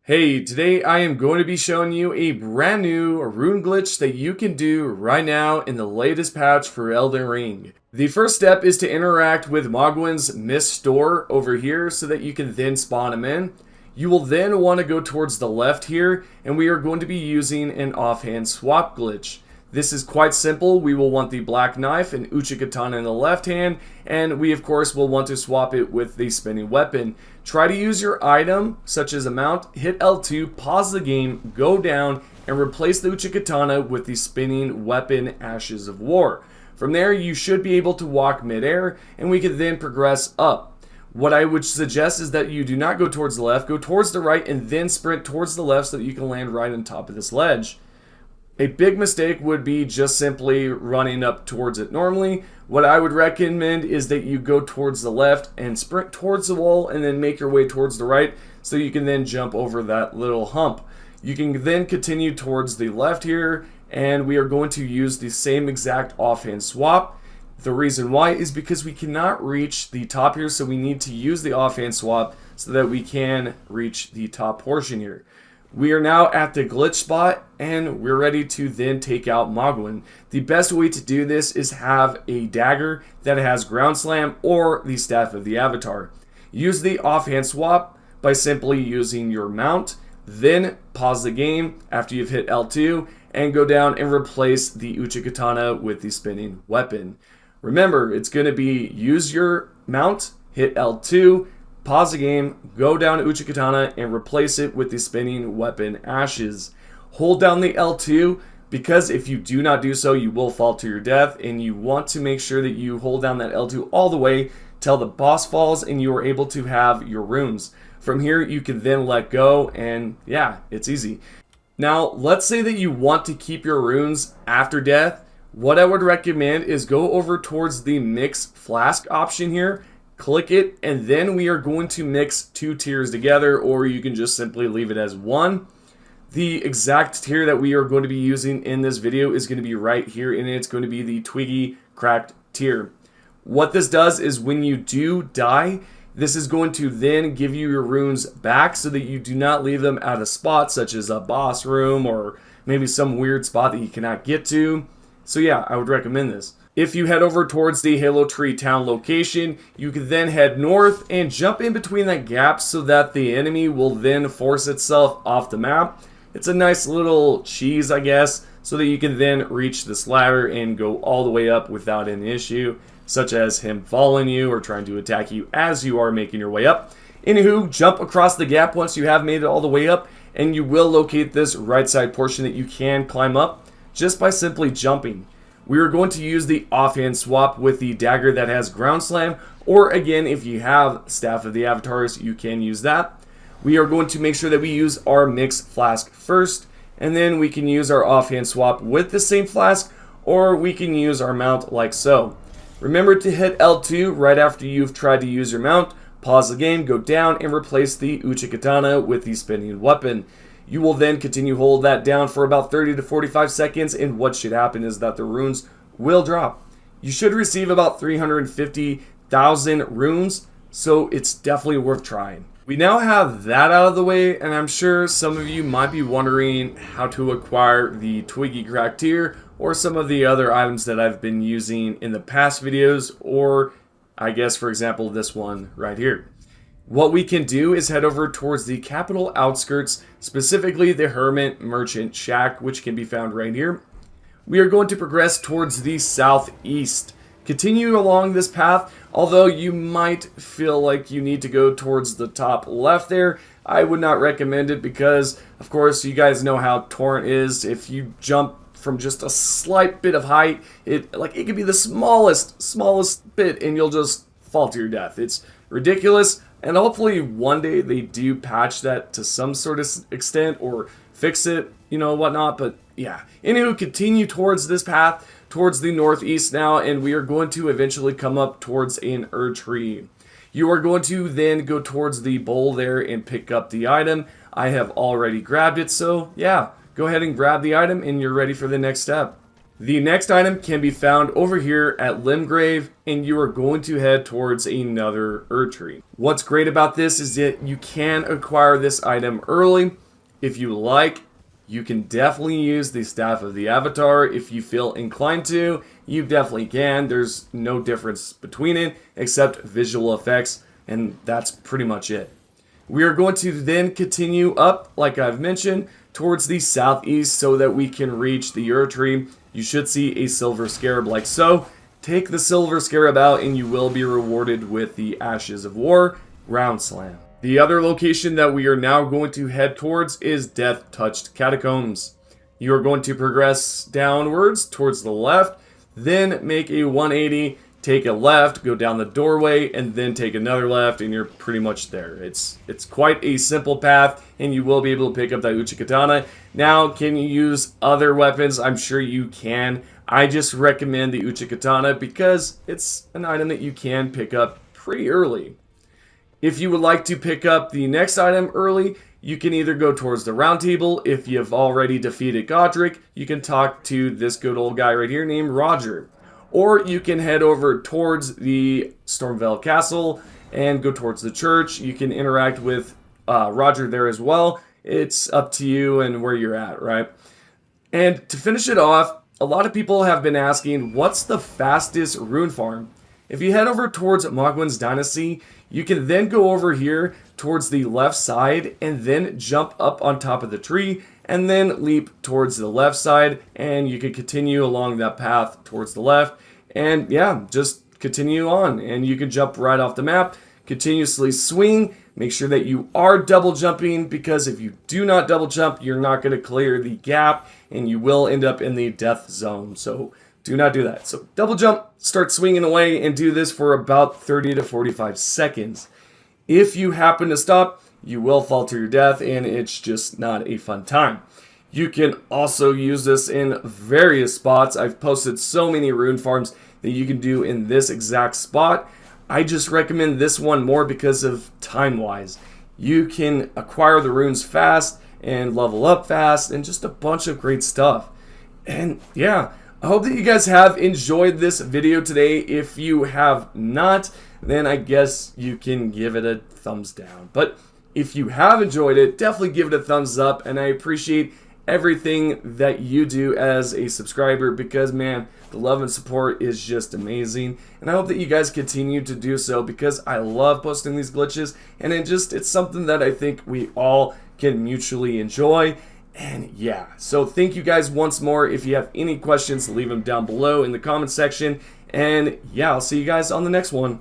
Hey, today I am going to be showing you a brand new rune glitch that you can do right now in the latest patch for Elden Ring. The first step is to interact with Mohgwyn's Mist Door over here so that you can then spawn him in. You will then want to go towards the left here, and we are going to be using an offhand swap glitch. This is quite simple. We will want the black knife and Uchigatana in the left hand, and we of course will want to swap it with the spinning weapon. Try to use your item, such as a mount, hit L2, pause the game, go down, and replace the Uchigatana with the spinning weapon Ashes of War. From there, you should be able to walk midair, and we can then progress up. What I would suggest is that you do not go towards the left, go towards the right, and then sprint towards the left so that you can land right on top of this ledge. A big mistake would be just simply running up towards it normally. What I would recommend is that you go towards the left and sprint towards the wall and then make your way towards the right so you can then jump over that little hump. You can then continue towards the left here, and we are going to use the same exact offhand swap. The reason why is because we cannot reach the top here, so we need to use the offhand swap so that we can reach the top portion here. We are now at the glitch spot, and we're ready to then take out Mohgwyn. The best way to do this is have a dagger that has ground slam or the staff of the avatar. Use the offhand swap by simply using your mount, then pause the game after you've hit L2 and go down and replace the Uchigatana with the spinning weapon. Remember, it's going to be use your mount, hit L2, pause the game, go down to Uchigatana, and replace it with the spinning weapon Ashes. Hold down the L2, because if you do not do so, you will fall to your death, and you want to make sure that you hold down that L2 all the way till the boss falls and you are able to have your runes. From here, you can then let go, and yeah, it's easy. Now, let's say that you want to keep your runes after death. What I would recommend is go over towards the mix flask option here, click it, and then we are going to mix two tiers together, or you can just simply leave it as one. The exact tier that we are going to be using in this video is going to be right here, and it's going to be the Twiggy Cracked tier. What this does is when you do die, this is going to then give you your runes back so that you do not leave them at a spot such as a boss room or maybe some weird spot that you cannot get to. So yeah, I would recommend this. If you head over towards the Halo Tree Town location, you can then head north and jump in between that gap so that the enemy will then force itself off the map. It's a nice little cheese, I guess, so that you can then reach this ladder and go all the way up without any issue, such as him following you or trying to attack you as you are making your way up. Anywho, jump across the gap once you have made it all the way up, and you will locate this right side portion that you can climb up just by simply jumping. We are going to use the offhand swap with the dagger that has ground slam, or again, if you have staff of the avatars, you can use that. We are going to make sure that we use our mix flask first, and then we can use our offhand swap with the same flask, or we can use our mount like so. Remember to hit L2 right after you've tried to use your mount, pause the game, go down, and replace the Uchigatana with the spinning weapon. You will then continue hold that down for about 30 to 45 seconds, and what should happen is that the runes will drop. You should receive about 350,000 runes, so it's definitely worth trying. We now have that out of the way, and I'm sure some of you might be wondering how to acquire the Twiggy Crack tier or some of the other items that I've been using in the past videos, or I guess for example this one right here. What we can do is head over towards the capital outskirts, specifically the Hermit Merchant Shack, which can be found right here. We are going to progress towards the southeast. Continue along this path, although you might feel like you need to go towards the top left there. I would not recommend it because, of course, you guys know how Torrent is. If you jump from just a slight bit of height, it could be the smallest bit, and you'll just fall to your death. It's ridiculous. And hopefully one day they do patch that to some sort of extent or fix it, whatnot. But yeah. Anywho, continue towards this path, towards the northeast now, and we are going to eventually come up towards an tree. You are going to then go towards the bowl there and pick up the item. I have already grabbed it, so yeah. Go ahead and grab the item and you're ready for the next step. The next item can be found over here at Limgrave, and you are going to head towards another Erdtree. What's great about this is that you can acquire this item early. If you like, you can definitely use the Staff of the Avatar. If you feel inclined to, you definitely can. There's no difference between it except visual effects, and that's pretty much it. We are going to then continue up, like I've mentioned, towards the southeast so that we can reach the Erdtree. You should see a silver scarab like so. Take the silver scarab out and you will be rewarded with the Ashes of War Round Slam. The other location that we are now going to head towards is Death Touched Catacombs. You are going to progress downwards towards the left, then make a 180, take a left, go down the doorway, and then take another left, and you're pretty much there. It's quite a simple path, and you will be able to pick up that Uchigatana. Now, can you use other weapons? I'm sure you can. I just recommend the Uchigatana because it's an item that you can pick up pretty early. If you would like to pick up the next item early, you can either go towards the round table. If you've already defeated Godric, you can talk to this good old guy right here named Roger. Or you can head over towards the Stormveil Castle and go towards the church. You can interact with Roger there as well. It's up to you and where you're at, right? And to finish it off, a lot of people have been asking, what's the fastest rune farm? If you head over towards Mohgwyn's Dynasty, you can then go over here towards the left side and then jump up on top of the tree and then leap towards the left side, and you can continue along that path towards the left, and yeah, just continue on, and you can jump right off the map, continuously swing. Make sure that you are double jumping, because if you do not double jump, you're not going to clear the gap and you will end up in the death zone. So do not do that. So double jump, start swinging away, and do this for about 30 to 45 seconds. If you happen to stop, you will fall to your death, and it's just not a fun time. You can also use this in various spots. I've posted so many rune farms that you can do in this exact spot. I just recommend this one more because of time-wise. You can acquire the runes fast and level up fast and just a bunch of great stuff. And yeah, I hope that you guys have enjoyed this video today. If you have not, then I guess you can give it a thumbs down. But if you have enjoyed it, definitely give it a thumbs up, and I appreciate everything that you do as a subscriber, because man, the love and support is just amazing, and I hope that you guys continue to do so, because I love posting these glitches, and it's something that I think we all can mutually enjoy. And yeah, so thank you guys once more. If you have any questions, leave them down below in the comment section, and yeah, I'll see you guys on the next one.